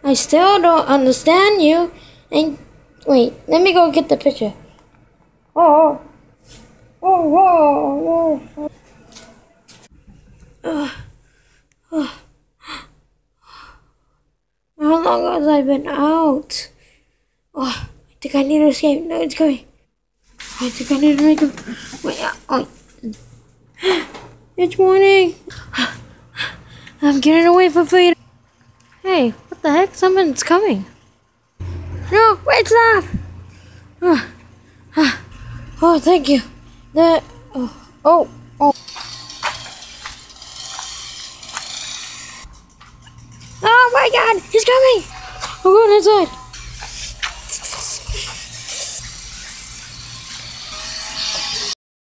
I still don't understand you. And wait, let me go get the picture. Oh, oh, oh, oh. How long has I been out? Oh, I think I need to escape. No, it's coming. I think I need to make a... Wait, oh. It's morning. I'm getting away from food. Hey, what the heck? Someone's coming. No, wait, stop! Oh, thank you. Oh. Oh my God, he's coming! I'm going inside.